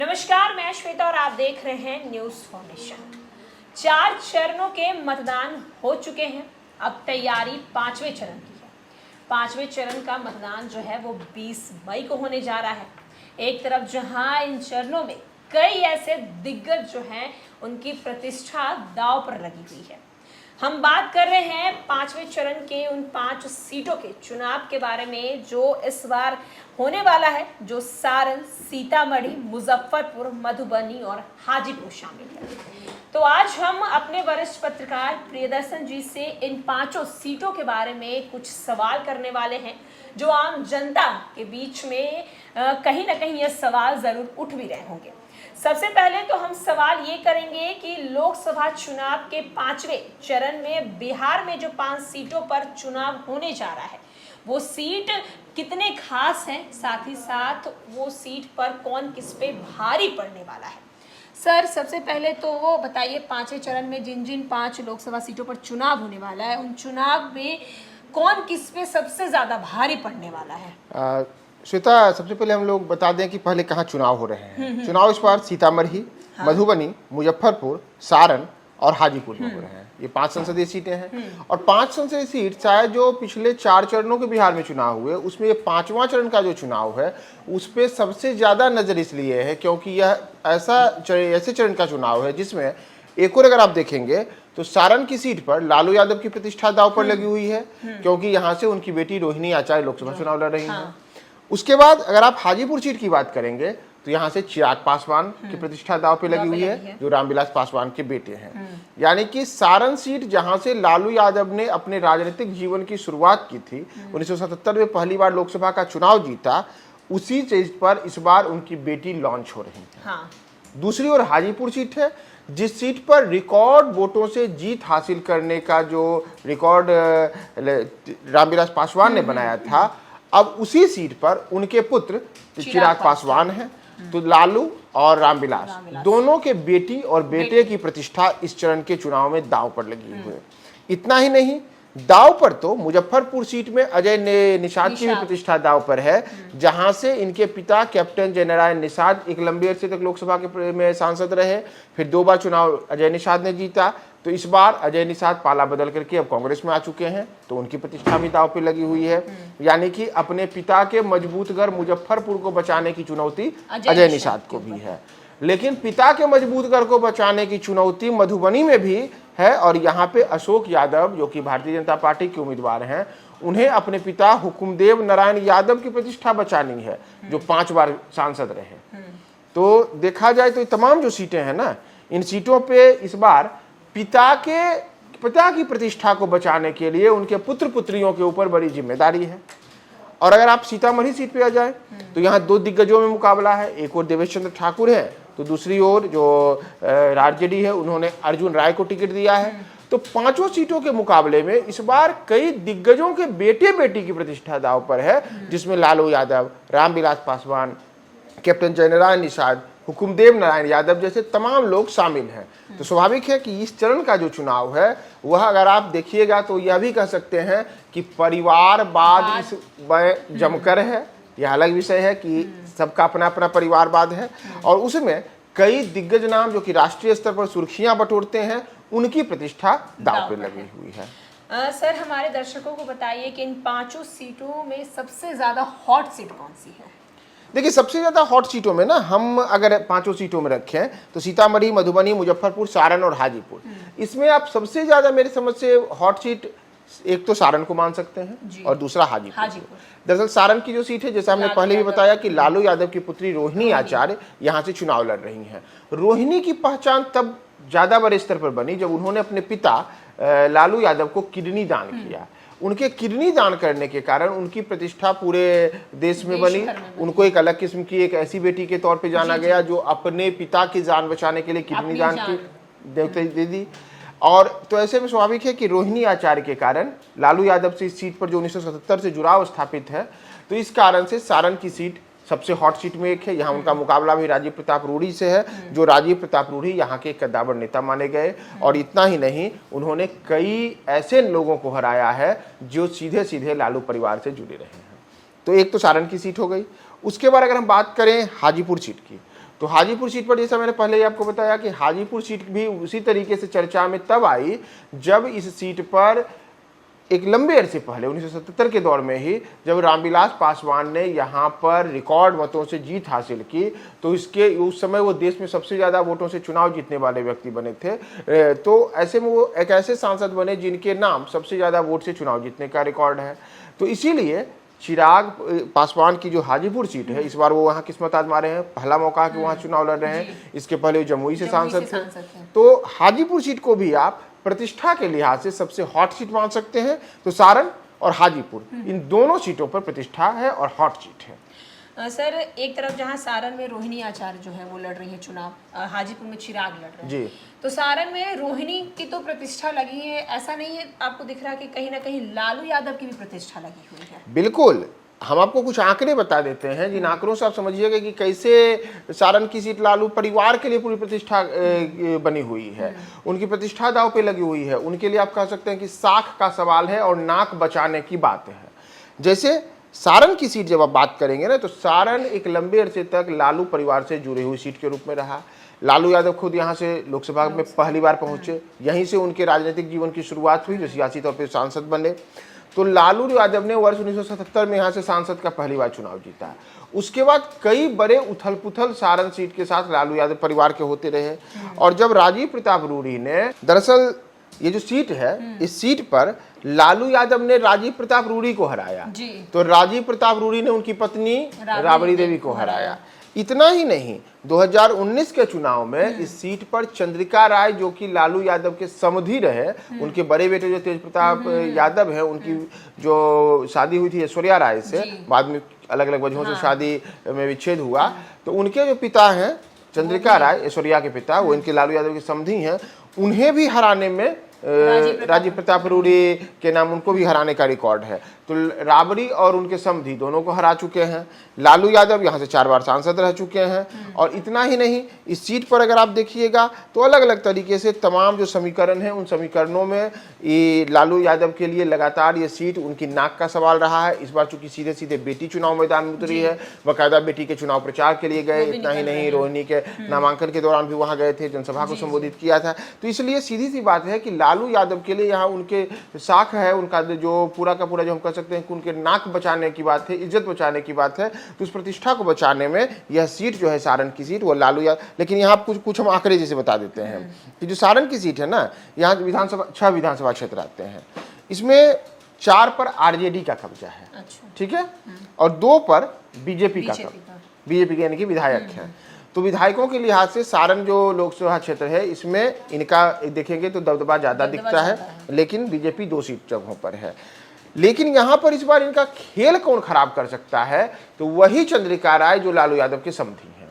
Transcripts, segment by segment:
नमस्कार, मैं श्वेता और आप देख रहे हैं न्यूज फॉर्मेशन। 4 चरणों के मतदान हो चुके हैं। अब तैयारी 5वें चरण की है। 5वें चरण का मतदान जो है वो 20 मई को होने जा रहा है। एक तरफ जहां इन चरणों में कई ऐसे दिग्गज जो हैं उनकी प्रतिष्ठा दांव पर लगी हुई है। हम बात कर रहे हैं 5वें चरण के उन 5 सीटों के चुनाव के बारे में जो इस बार होने वाला है, जो सारण, सीतामढ़ी, मुजफ्फरपुर, मधुबनी और हाजीपुर शामिल है। तो आज हम अपने वरिष्ठ पत्रकार प्रियदर्शन जी से इन 5 सीटों के बारे में कुछ सवाल करने वाले हैं, जो आम जनता के बीच में कहीं ना कहीं ये सवाल जरूर उठ भी रहे होंगे। सबसे पहले तो हम सवाल ये करेंगे कि लोकसभा चुनाव के 5वें चरण में बिहार में जो 5 सीटों पर चुनाव होने जा रहा है, वो सीट कितने खास हैं, साथ ही साथ वो सीट पर कौन किस पे भारी पड़ने वाला है। सर, सबसे पहले तो वो बताइए, 5वें चरण में जिन जिन 5 लोकसभा सीटों पर चुनाव होने वाला है, उन चुनाव में कौन किस पे सबसे ज्यादा भारी पड़ने वाला है। श्वेता, सबसे पहले हम लोग बता दें कि पहले कहाँ चुनाव हो रहे हैं। चुनाव इस बार सीतामढ़ी, मधुबनी, मुजफ्फरपुर, सारण और हाजीपुर में हो रहे हैं। ये 5 संसदीय सीटें हैं और 5 संसदीय सीट शायद जो पिछले 4 चरणों के बिहार में चुनाव हुए, उसमें ये 5वां चरण का जो चुनाव है उस पर सबसे ज्यादा नजर इसलिए है क्योंकि यह ऐसे चरण का चुनाव है जिसमें एक और अगर आप देखेंगे तो सारण की सीट पर लालू यादव की प्रतिष्ठा दांव पर लगी हुई है क्योंकि यहाँ से उनकी बेटी रोहिणी आचार्य लोकसभा चुनाव लड़ रही है। उसके बाद अगर आप हाजीपुर सीट की बात करेंगे तो यहाँ से चिराग पासवान की प्रतिष्ठा दांव पे लगी हुई है, जो रामविलास पासवान के बेटे हैं। यानी कि सारण सीट जहाँ से लालू यादव ने अपने राजनीतिक जीवन की शुरुआत की थी, 1977 में पहली बार लोकसभा का चुनाव जीता, उसी सीट पर इस बार उनकी बेटी लॉन्च हो रही है। दूसरी ओर हाजीपुर सीट है जिस सीट पर रिकॉर्ड वोटों से जीत हासिल करने का जो रिकॉर्ड रामविलास पासवान ने बनाया था, अब उसी सीट पर उनके पुत्र चिराग पासवान हैं। तो लालू और रामविलास दोनों के बेटी और बेटे की प्रतिष्ठा इस चरण के चुनाव में दांव पर लगी हुई है। इतना ही नहीं, दांव पर तो मुजफ्फरपुर सीट में अजय निषाद की भी प्रतिष्ठा दांव पर है, जहां से इनके पिता कैप्टन जयनारायण निषाद एक लंबे अरसे तक लोकसभा के में सांसद रहे, फिर 2 बार चुनाव अजय निषाद ने जीता। तो इस बार अजय निषाद पाला बदल करके अब कांग्रेस में आ चुके हैं, तो उनकी प्रतिष्ठा भी दांव पे लगी हुई है। यानी कि अपने पिता के मजबूत घर मुजफ्फरपुर को बचाने की चुनौती अजय निषाद को भी है, लेकिन पिता के मजबूत घर को बचाने की चुनौती मधुबनी में भी है। और यहाँ पे अशोक यादव, जो कि भारतीय जनता पार्टी के उम्मीदवार हैं, उन्हें अपने पिता हुकुमदेव नारायण यादव की प्रतिष्ठा बचानी है, जो 5 बार सांसद रहे। तो देखा जाए तो तमाम जो सीटें हैं ना, इन सीटों पे इस बार पिता की प्रतिष्ठा को बचाने के लिए उनके पुत्र पुत्रियों के ऊपर बड़ी जिम्मेदारी है। और अगर आप सीतामढ़ी सीट पे आ जाए तो यहाँ 2 दिग्गजों में मुकाबला है। एक और देवेश चंद्र ठाकुर है, तो दूसरी ओर जो आरजेडी है उन्होंने अर्जुन राय को टिकट दिया है। तो 5 सीटों के मुकाबले में इस बार कई दिग्गजों के बेटे बेटी की प्रतिष्ठा दांव पर है, जिसमें लालू यादव, रामविलास पासवान, कैप्टन जयनारायण निषाद, हुकुमदेव नारायण यादव जैसे तमाम लोग शामिल हैं। तो स्वाभाविक है कि इस चरण का जो चुनाव है वह अगर आप देखिएगा तो यह भी कह सकते हैं कि परिवारवाद इस जमकर है। यह अलग विषय है कि सबका अपना अपना परिवारवाद है और उसमें कई दिग्गज नाम जो कि राष्ट्रीय स्तर पर सुर्खियां बटोरते हैं, उनकी प्रतिष्ठा दांव पे लगी हुई है। सर, हमारे दर्शकों को बताइए कि इन 5 सीटों में सबसे ज्यादा हॉट सीट कौन सी है। देखिए, सबसे ज्यादा हॉट सीटों में ना हम अगर 5 सीटों में रखें तो सीतामढ़ी, मधुबनी, मुजफ्फरपुर, सारण और हाजीपुर, इसमें आप सबसे ज्यादा मेरे समझ से हॉट सीट एक तो सारण को मान सकते हैं और दूसरा हाजीपुर। दरअसल सारण की जो सीट है, जैसा हमने पहले भी बताया कि लालू यादव की पुत्री रोहिणी आचार्य यहाँ से चुनाव लड़ रही हैं। रोहिणी की पहचान तब ज्यादा बड़े स्तर पर बनी जब उन्होंने अपने पिता लालू यादव को किडनी दान किया। उनके किडनी दान करने के कारण उनकी प्रतिष्ठा पूरे देश में बनी। उनको एक अलग किस्म की एक ऐसी बेटी के तौर पे जाना गया जो अपने पिता की जान बचाने के लिए किडनी दान की दे दी। और तो ऐसे में स्वाभाविक है कि रोहिणी आचार्य के कारण लालू यादव से इस सीट पर जो 1977 से जुड़ाव स्थापित है, तो इस कारण से सारण की सीट सबसे हॉट सीट में एक है। यहाँ उनका मुकाबला भी राजीव प्रताप रूढ़ी से है, जो राजीव प्रताप रूढ़ी यहाँ के कद्दावर नेता माने गए। और इतना ही नहीं, उन्होंने कई ऐसे लोगों को हराया है जो सीधे सीधे लालू परिवार से जुड़े रहे हैं। तो एक तो सारण की सीट हो गई। उसके बाद अगर हम बात करें हाजीपुर सीट की, तो हाजीपुर सीट पर जैसा मैंने पहले ही आपको बताया कि हाजीपुर सीट भी उसी तरीके से चर्चा में तब आई जब इस सीट पर एक लंबे अरसे पहले 1977 के दौर में ही जब रामविलास पासवान ने यहाँ पर रिकॉर्ड मतों से जीत हासिल की, तो इसके उस समय वो देश में सबसे ज़्यादा वोटों से चुनाव जीतने वाले व्यक्ति बने थे। तो ऐसे में वो एक ऐसे सांसद बने जिनके नाम सबसे ज़्यादा वोट से चुनाव जीतने का रिकॉर्ड है। तो इसीलिए चिराग पासवान की जो हाजीपुर सीट है, इस बार वो वहाँ किस्मत आजमा रहे हैं। पहला मौका कि वहाँ चुनाव लड़ रहे हैं। इसके पहले जमुई से सांसद थे। तो हाजीपुर सीट को भी आप प्रतिष्ठा के लिहाज से सबसे हॉट सीट मान सकते हैं। तो सारण और हाजीपुर इन दोनों सीटों पर प्रतिष्ठा है और हॉट सीट है। सर, एक तरफ जहां सारण में रोहिणी आचार्य जो है वो लड़ रही है चुनाव, हाजीपुर में चिराग लड़ रहे हैं जी। तो सारण में रोहिणी की तो प्रतिष्ठा लगी है, ऐसा नहीं है आपको दिख रहा कि कहीं ना कहीं लालू यादव की भी प्रतिष्ठा लगी हुई है? बिल्कुल, हम आपको कुछ आंकड़े बता देते हैं जिन आंकड़ों से आप समझिएगा कि कैसे सारण की सीट लालू परिवार के लिए पूरी प्रतिष्ठा बनी हुई है। उनकी प्रतिष्ठा दांव पे लगी हुई है। उनके लिए आप कह सकते हैं कि साख का सवाल है और नाक बचाने की बात है। जैसे सारण की सीट जब आप बात करेंगे ना, तो सारण एक लंबे अरसे तक लालू परिवार से जुड़ी हुई सीट के रूप में रहा। लालू यादव खुद यहाँ से लोकसभा में पहली बार पहुंचे, यहीं से उनके राजनीतिक जीवन की शुरुआत हुई, जो सियासी तौर पर सांसद बने। तो लालू यादव ने वर्ष 1977 में यहाँ से सांसद का पहली बार चुनाव जीता। उसके बाद कई बड़े उथल पुथल सारण सीट के साथ लालू यादव परिवार के होते रहे। और जब राजीव प्रताप रूडी ने, दरअसल ये जो सीट है, इस सीट पर लालू यादव ने राजीव प्रताप रूडी को हराया जी। तो राजीव प्रताप रूडी ने उनकी पत्नी राबड़ी देवी को हराया। इतना ही नहीं, 2019 के चुनाव में इस सीट पर चंद्रिका राय, जो कि लालू यादव के समधी रहे, उनके बड़े बेटे जो तेज प्रताप यादव है, उनकी जो शादी हुई थी ऐश्वर्या राय से, बाद में अलग अलग वजहों से शादी में विच्छेद हुआ। तो उनके जो पिता हैं चंद्रिका राय, ऐश्वर्या के पिता, वो इनके लालू यादव के समधी हैं। उन्हें भी हराने में राजीव प्रताप रूडी के नाम, उनको भी हराने का रिकॉर्ड है। तो राबड़ी और उनके समधी दोनों को हरा चुके हैं। लालू यादव यहाँ से 4 बार सांसद रह चुके हैं। और इतना ही नहीं, इस सीट पर अगर आप देखिएगा तो अलग अलग तरीके से तमाम जो समीकरण हैं, उन समीकरणों में ये लालू यादव के लिए लगातार ये सीट उनकी नाक का सवाल रहा है। इस बार चूंकि सीधे सीधे बेटी चुनाव मैदान में उतरी है, बाकायदा बेटी के चुनाव प्रचार के लिए गए। इतना ही नहीं, रोहिणी के नामांकन के दौरान भी वहाँ गए थे, जनसभा को संबोधित किया था। तो इसलिए सीधी सी बात है कि लालू यादव के लिए यहाँ उनके साख है, उनका जो पूरा का पूरा जो हम कह सकते हैं कि उनके नाक बचाने की बात है, इज्जत बचाने की बात है। तो उस प्रतिष्ठा को बचाने में यह सीट जो है सारण की सीट, वो लालू यादव। लेकिन यहाँ कुछ हम आंकड़े जैसे बता देते हैं कि जो सारण की सीट है ना, यहाँ विधानसभा 6 विधानसभा क्षेत्र आते हैं। इसमें 4 पर आरजेडी का कब्जा है, ठीक है, और 2 पर बीजेपी का कब्जा, बीजेपी के यानी कि विधायक हैं। तो विधायकों के लिहाज से सारण जो लोकसभा क्षेत्र है, इसमें इनका देखेंगे तो दबदबा ज्यादा दिखता है, लेकिन बीजेपी 2 सीट जगहों पर है। लेकिन यहाँ पर इस बार इनका खेल कौन खराब कर सकता है? तो वही चंद्रिका राय जो लालू यादव के समधी हैं।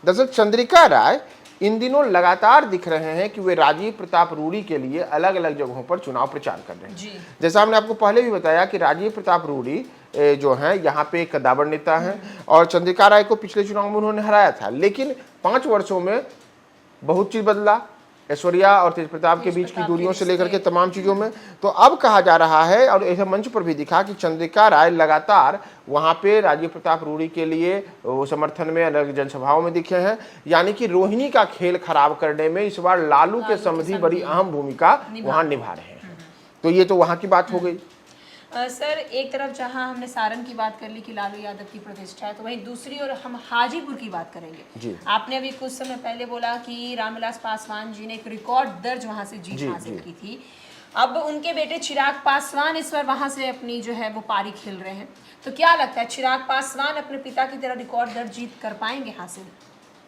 दरअसल चंद्रिका राय इन दिनों लगातार दिख रहे हैं कि वे राजीव प्रताप रूडी के लिए अलग अलग जगहों पर चुनाव प्रचार कर रहे हैं। जैसा हमने आपको पहले भी बताया कि राजीव प्रताप रूडी जो है यहाँ पे एक कद्दावर नेता हैं और चंद्रिका राय को पिछले चुनाव में उन्होंने हराया था। लेकिन 5 वर्षों में बहुत चीज बदला, ऐश्वर्या और तेज प्रताप के बीच की दूरियों से लेकर के तमाम चीजों में। तो अब कहा जा रहा है, और ऐसे मंच पर भी दिखा, कि चंद्रिका राय लगातार वहां पे राजीव प्रताप रूडी के लिए वो समर्थन में अलग जनसभाओं में दिखे हैं। यानी कि रोहिणी का खेल खराब करने में इस बार लालू के समधी बड़ी अहम भूमिका वहां निभा रहे हैं। तो ये तो वहां की बात हो गई। सर, एक तरफ जहां हमने सारण की बात कर ली कि लालू यादव की प्रतिष्ठा है, तो वहीं दूसरी ओर हम हाजीपुर की बात करेंगे जी। आपने अभी कुछ समय पहले बोला कि रामविलास पासवान जी ने एक रिकॉर्ड दर्ज वहां से जीत हासिल की थी। अब उनके बेटे चिराग पासवान इस बार वहां से अपनी जो है वो पारी खेल रहे हैं। तो क्या लगता है, चिराग पासवान अपने पिता की तरह रिकॉर्ड दर्ज जीत कर पाएंगे हासिल?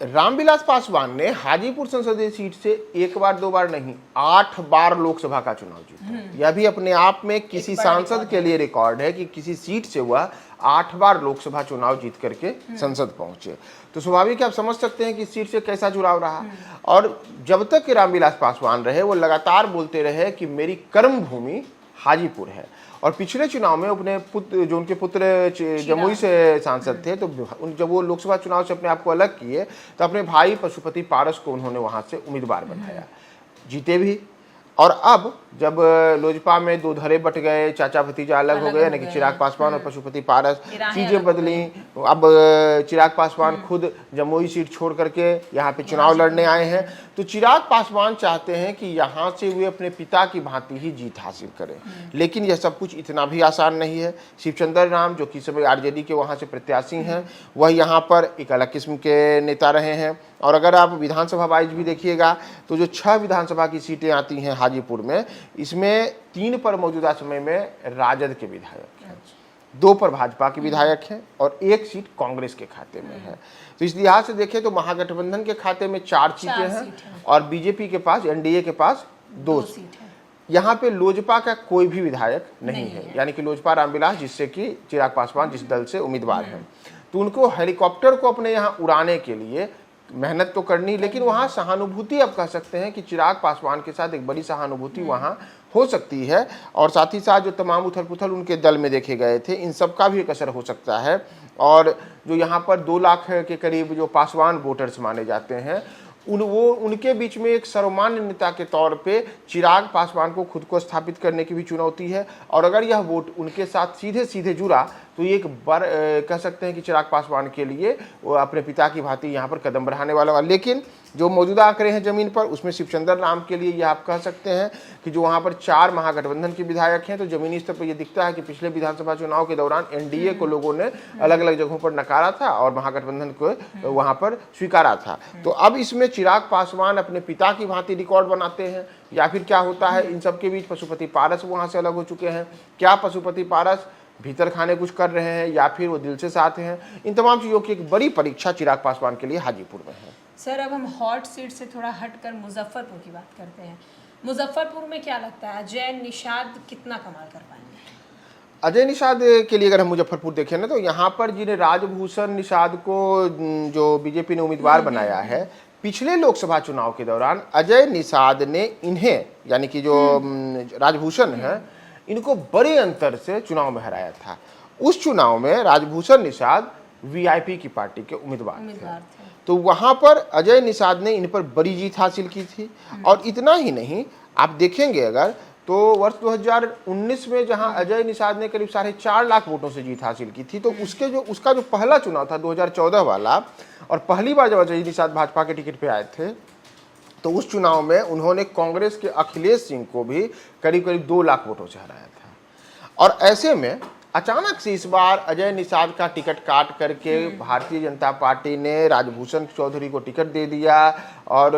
रामविलास पासवान ने हाजीपुर संसदीय सीट से 1 बार 2 बार नहीं, 8 बार लोकसभा का चुनाव जीता। यह भी अपने आप में किसी सांसद के लिए रिकॉर्ड है कि किसी सीट से वह 8 बार लोकसभा चुनाव जीत करके संसद पहुंचे। तो स्वाभाविक है, आप समझ सकते हैं कि इस सीट से कैसा जुड़ाव रहा। और जब तक कि रामविलास पासवान रहे, वो लगातार बोलते रहे कि मेरी कर्म भूमि हाजीपुर है। और पिछले चुनाव में अपने पुत्र, जो उनके पुत्र जमुई से सांसद थे, तो जब वो लोकसभा चुनाव से अपने आप को अलग किए, तो अपने भाई पशुपति पारस को उन्होंने वहां से उम्मीदवार बनाया, जीते भी। और अब जब लोजपा में दो धड़े बट गए, चाचा भतीजा अलग हो गए, यानी कि चिराग पासवान और पशुपति पारस, चीजें बदली। अब चिराग पासवान खुद जमुई सीट छोड़ करके यहाँ पे चुनाव लड़ने आए हैं। तो चिराग पासवान चाहते हैं कि यहाँ से वे अपने पिता की भांति ही जीत हासिल करें, लेकिन यह सब कुछ इतना भी आसान नहीं है। शिवचंद्र राम जो कि समय आरजेडी के वहाँ से प्रत्याशी हैं, वह यहाँ पर एक अलग किस्म के नेता रहे हैं। और अगर आप विधानसभा वाइज भी देखिएगा तो जो 6 विधानसभा की सीटें आती हैं हाजीपुर में, इसमें 3 पर मौजूदा समय में राजद के विधायक हैं, 2 पर भाजपा के विधायक हैं और 1 सीट कांग्रेस के खाते में है। तो इस लिहाज से देखें तो महागठबंधन के खाते में 4 सीटें हैं और बीजेपी के पास, एनडीए के पास 2 सीट है। यहाँ पे लोजपा का कोई भी विधायक नहीं है, यानी कि लोजपा रामविलास, जिससे कि चिराग पासवान जिस दल से उम्मीदवार हैं, तो उनको हेलीकॉप्टर को अपने यहाँ उड़ाने के लिए मेहनत तो करनी, लेकिन वहाँ सहानुभूति आप कह सकते हैं कि चिराग पासवान के साथ एक बड़ी सहानुभूति वहाँ हो सकती है। और साथ ही साथ जो तमाम उथल पुथल उनके दल में देखे गए थे, इन सब का भी एक असर हो सकता है। और जो यहाँ पर 2 लाख के करीब जो पासवान वोटर्स माने जाते हैं, उनके बीच में एक सर्वमान्य नेता के तौर पे चिराग पासवान को खुद को स्थापित करने की भी चुनौती है। और अगर यह वोट उनके साथ सीधे सीधे जुड़ा तो ये एक बार कह सकते हैं कि चिराग पासवान के लिए वो अपने पिता की भांति यहाँ पर कदम बढ़ाने वाला होगा। लेकिन जो मौजूदा आंकड़े हैं जमीन पर, उसमें शिवचंद्र राम के लिए यह आप कह सकते हैं कि जो वहाँ पर 4 महागठबंधन के विधायक हैं, तो जमीनी स्तर पर यह दिखता है कि पिछले विधानसभा चुनाव के दौरान एनडीए को लोगों ने अलग अलग जगहों पर नकारा था और महागठबंधन को वहाँ पर स्वीकारा था। तो अब इसमें चिराग पासवान अपने पिता की भांति रिकॉर्ड बनाते हैं या फिर क्या होता है। इन सब के बीच पशुपति पारस वहाँ से अलग हो चुके हैं। क्या पशुपति पारस भीतर खाने कुछ कर रहे हैं या फिर वो दिल से साथ हैं? इन तमाम चीज़ों की एक बड़ी परीक्षा चिराग पासवान के लिए हाजीपुर में है। सर, अब हम हॉट सीट से थोड़ा हटकर मुजफ्फरपुर की बात करते हैं। मुजफ्फरपुर में क्या लगता है, अजय निषाद कितना कमाल कर पाएंगे? अजय निषाद के लिए अगर हम मुजफ्फरपुर देखें ना, तो यहाँ पर जिन्हें राजभूषण निषाद को जो बीजेपी ने उम्मीदवार बनाया है, पिछले लोकसभा चुनाव के दौरान अजय निषाद ने इन्हें, यानी कि जो राजभूषण है, इनको बड़े अंतर से चुनाव में हराया था। उस चुनाव में राजभूषण निषाद वीआईपी की पार्टी के उम्मीदवार थे। तो वहां पर अजय निषाद ने इन पर बड़ी जीत हासिल की थी। और इतना ही नहीं, आप देखेंगे अगर तो वर्ष 2019 में जहां अजय निषाद ने करीब 4.5 लाख वोटों से जीत हासिल की थी, तो उसका जो पहला चुनाव था 2014 वाला, और पहली बार जब अजय निषाद भाजपा के टिकट पे आए थे, तो उस चुनाव में उन्होंने कांग्रेस के अखिलेश सिंह को भी करीब करीब 2 लाख वोटों से हराया था। और ऐसे में अचानक से इस बार अजय निषाद का टिकट काट करके भारतीय जनता पार्टी ने राजभूषण चौधरी को टिकट दे दिया और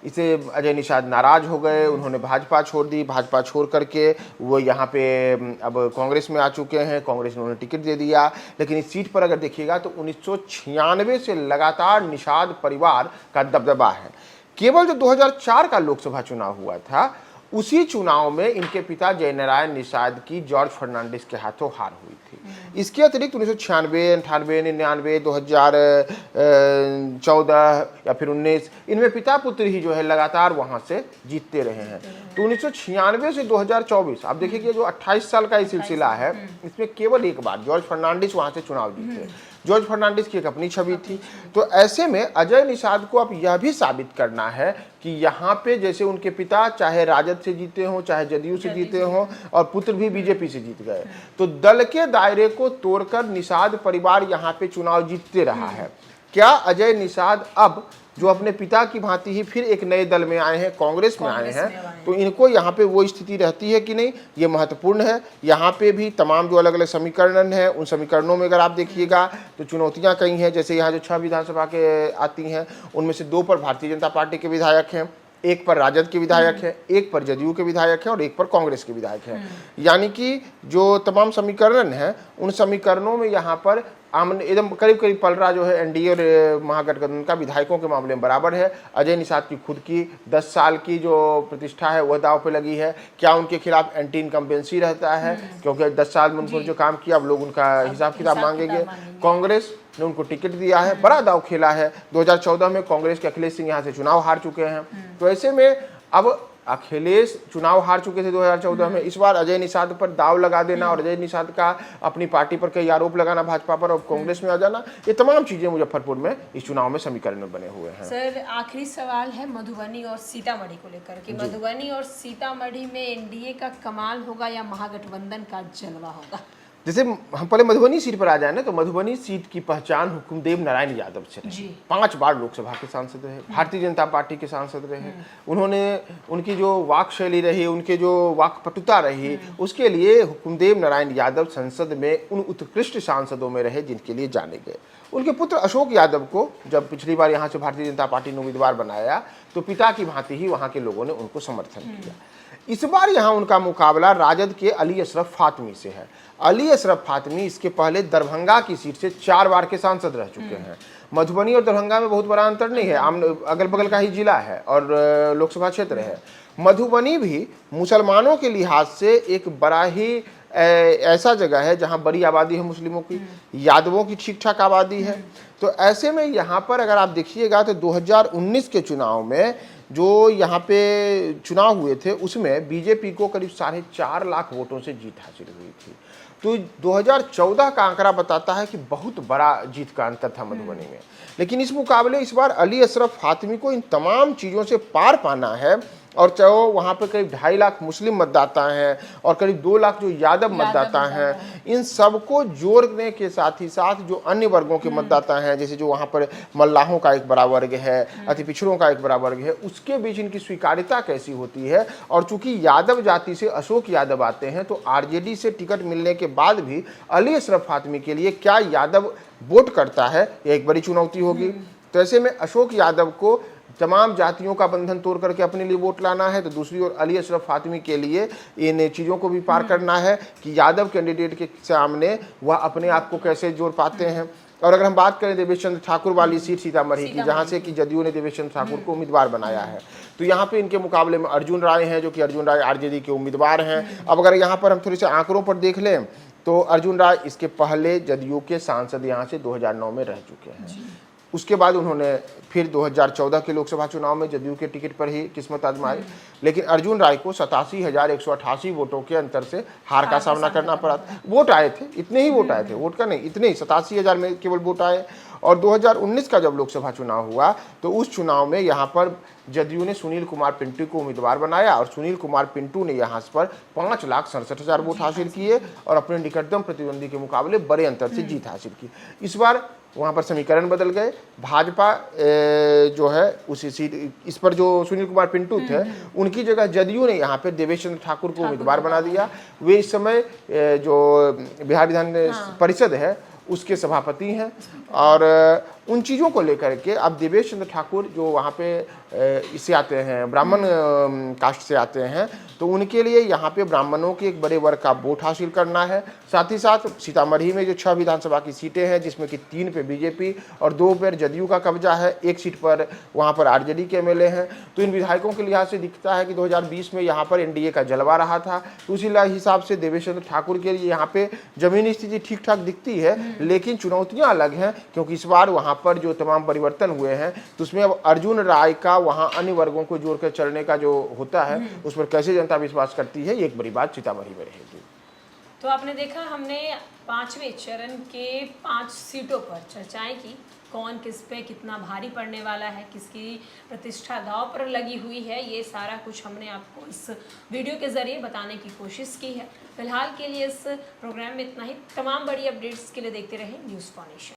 इसे अजय निषाद नाराज हो गए। उन्होंने भाजपा छोड़ दी। भाजपा छोड़ करके वो यहाँ पे अब कांग्रेस में आ चुके हैं। कांग्रेस ने उन्हें टिकट दे दिया। लेकिन इस सीट पर अगर देखिएगा तो 1996 से लगातार निषाद परिवार का दबदबा है। केवल जो 2004 का लोकसभा चुनाव हुआ था, उसी चुनाव में इनके पिता जयनारायण निषाद की जॉर्ज फर्नांडिस के हाथों हार हुई थी। इसके अतिरिक्त 1996, 98, 99, 2014 या फिर 19, इनमें पिता पुत्र ही जो है लगातार वहां से जीतते रहे हैं। तो 1996 से 2024 आप देखिए कि जो 28 साल का ये सिलसिला है, इसमें केवल एक बार जॉर्ज फर्नांडिस वहां से चुनाव जीते। जॉर्ज फर्नांडिस की एक अपनी छवि थी। तो ऐसे में अजय निषाद को अब यह भी साबित करना है कि यहाँ पे जैसे उनके पिता चाहे राजद से जीते हों, चाहे जदयू से जीते हों, और पुत्र भी बीजेपी से जीत गए, तो दल के दायरे को तोड़कर निषाद परिवार यहाँ पे चुनाव जीतते रहा है। क्या अजय निषाद अब जो अपने पिता की भांति ही फिर एक नए दल में आए हैं, कांग्रेस में आए हैं, तो इनको यहाँ पे वो स्थिति रहती है कि नहीं, ये महत्वपूर्ण है। यहाँ पे भी तमाम जो अलग अलग समीकरण हैं, उन समीकरणों में अगर आप देखिएगा तो चुनौतियाँ कई हैं। जैसे यहाँ जो 6 विधानसभा के आती हैं, उनमें से 2 पर भारतीय जनता पार्टी के विधायक हैं, 1 पर राजद के विधायक है, 1 पर जदयू के विधायक है और 1 पर कांग्रेस के विधायक है। यानी कि जो तमाम समीकरण हैं, उन समीकरणों में यहाँ पर एकदम करीब करीब पलड़ा जो है एनडीए और महागठबंधन का विधायकों के मामले में बराबर है। अजय निषाद की खुद की 10 साल की जो प्रतिष्ठा है वह दांव पे लगी है। क्या उनके खिलाफ एंटी इनकम्बेंसी रहता है, क्योंकि 10 साल में उन्होंने जो काम किया, अब लोग उनका हिसाब किताब मांगेंगे। कांग्रेस ने उनको टिकट दिया है, बड़ा दांव खेला है। 2014 में कांग्रेस के अखिलेश सिंह यहाँ से चुनाव हार चुके हैं। तो ऐसे में अब अखिलेश चुनाव हार चुके थे 2014 में, इस बार अजय निषाद पर दाव लगा देना और अजय निषाद का अपनी पार्टी पर कई आरोप लगाना भाजपा पर और कांग्रेस में आ जाना, ये तमाम चीजें मुजफ्फरपुर में इस चुनाव में समीकरण में बने हुए हैं। सर आखिरी सवाल है मधुबनी और सीतामढ़ी को लेकर के, मधुबनी और सीतामढ़ी में एनडीए का कमाल होगा या महागठबंधन का जलवा होगा? जैसे हम पहले मधुबनी सीट पर आ जाए ना, तो मधुबनी सीट की पहचान हुकुमदेव नारायण यादव से रही। 5 बार लोकसभा के सांसद रहे, भारतीय जनता पार्टी के सांसद रहे। उन्होंने, उनकी जो वाक शैली रही, उनके जो वाकपटुता रही, उसके लिए हुकुमदेव नारायण यादव संसद में उन उत्कृष्ट सांसदों में रहे जिनके लिए जाने गए। उनके पुत्र अशोक यादव को जब पिछली बार यहाँ से भारतीय जनता पार्टी ने उम्मीदवार बनाया तो पिता की भांति ही वहाँ के लोगों ने उनको समर्थन किया। इस बार यहाँ उनका मुकाबला राजद के अली अशरफ फातमी से है। अली अशरफ फातमी इसके पहले दरभंगा की सीट से 4 बार के सांसद रह चुके हैं। मधुबनी और दरभंगा में बहुत बड़ा अंतर नहीं है, अगल बगल का ही जिला है और लोकसभा क्षेत्र है। मधुबनी भी मुसलमानों के लिहाज से एक बड़ा ही ऐसा जगह है जहां बड़ी आबादी है मुस्लिमों की, यादवों की ठीक ठाक आबादी है। तो ऐसे में यहाँ पर अगर आप देखिएगा तो 2019 के चुनाव में जो यहाँ पे चुनाव हुए थे उसमें बीजेपी को करीब 4.5 लाख वोटों से जीत हासिल हुई थी। तो 2014 का आंकड़ा बताता है कि बहुत बड़ा जीत का अंतर था मधुबनी में। लेकिन इस मुकाबले इस बार अली अशरफ फातमी को इन तमाम चीज़ों से पार पाना है और चाहे वहाँ पर करीब 2.5 लाख मुस्लिम मतदाता हैं और करीब 2 लाख जो यादव मतदाता हैं, इन सबको जोड़ने के साथ ही साथ जो अन्य वर्गों के मतदाता हैं, जैसे जो वहाँ पर मल्लाहों का एक बड़ा वर्ग है, अति पिछड़ों का एक बड़ा वर्ग है, उसके बीच इनकी स्वीकार्यता कैसी होती है। और चूंकि यादव जाति से अशोक यादव आते हैं तो आरजेडी से टिकट मिलने के बाद भी अली अशरफ फातमी के लिए क्या यादव वोट करता है, यह एक बड़ी चुनौती होगी। तो ऐसे में अशोक यादव को तमाम जातियों का बंधन तोड़ करके अपने लिए वोट लाना है, तो दूसरी ओर अली अशरफ फातमी के लिए इन चीज़ों को भी पार करना है कि यादव कैंडिडेट के सामने वह अपने आप को कैसे जोड़ पाते हैं। और अगर हम बात करें देवेश चंद्र ठाकुर वाली सीट सीतामढ़ी की, जहां से कि जदयू ने देवेश चंद्र ठाकुर को उम्मीदवार बनाया है, तो यहाँ पे इनके मुकाबले में अर्जुन राय हैं, जो कि अर्जुन राय आरजेडी के उम्मीदवार हैं। अब अगर यहाँ पर हम थोड़े से आंकड़ों पर देख लें तो अर्जुन राय इसके पहले जदयू के सांसद यहाँ से 2009 में रह चुके हैं। उसके बाद उन्होंने फिर 2014 के लोकसभा चुनाव में जदयू के टिकट पर ही किस्मत आजमाई, लेकिन अर्जुन राय को 87,188 वोटों के अंतर से हार का सामना करना पड़ा। वोट आए थे, इतने ही वोट आए थे, वोट का नहीं, इतने ही 87,000 में केवल वोट आए। और 2019 का जब लोकसभा चुनाव हुआ तो उस चुनाव में यहाँ पर जदयू ने सुनील कुमार पिंटू को उम्मीदवार बनाया और सुनील कुमार पिंटू ने यहाँ पर 5,67,000 वोट हासिल किए और अपने निकटतम प्रतिद्वंदी के मुकाबले बड़े अंतर से जीत हासिल की। इस बार वहाँ पर समीकरण बदल गए। भाजपा जो है उसी सीट, इस पर जो सुनील कुमार पिंटू थे उनकी जगह जदयू ने यहाँ पे देवेश चंद्र ठाकुर को उम्मीदवार बना दिया। वे इस समय जो बिहार विधान परिषद है उसके सभापति हैं। और उन चीज़ों को लेकर के अब देवेश चंद्र ठाकुर जो वहाँ पे इससे आते हैं, ब्राह्मण कास्ट से आते हैं, तो उनके लिए यहाँ पे ब्राह्मणों के एक बड़े वर्ग का वोट हासिल करना है। साथ ही साथ सीतामढ़ी में जो 6 विधानसभा की सीटें हैं, जिसमें कि 3 पे बीजेपी और 2 पर जदयू का कब्जा है, 1 सीट पर वहाँ पर आरजेडी के एमएलए हैं। तो इन विधायकों के लिहाज से दिखता है कि 2020 में यहाँ पर एनडीए का जलवा रहा था, तो उसी हिसाब से देवेश चंद्र ठाकुर के लिए यहाँ पे जमीनी स्थिति ठीक ठाक दिखती है। लेकिन चुनौतियाँ अलग हैं, क्योंकि इस बार वहाँ पर जो तमाम परिवर्तन हुए हैं तो उसमें अब अर्जुन राय का वहाँ अन्य वर्गों को जोड़कर चलने का जो होता है उस पर कैसे जनता विश्वास करती है, ये एक बड़ी बात सीतामढ़ी में रहेगी। तो आपने देखा, हमने 5वें चरण के 5 सीटों पर चर्चाएं की, कौन किस पे कितना भारी पड़ने वाला है, किसकी प्रतिष्ठा दांव पर लगी हुई है, ये सारा कुछ हमने आपको इस वीडियो के जरिए बताने की कोशिश की है। फिलहाल के लिए इस प्रोग्राम में इतना ही। तमाम बड़ी अपडेट्स के लिए देखते रहें न्यूज़ फॉर नेशन।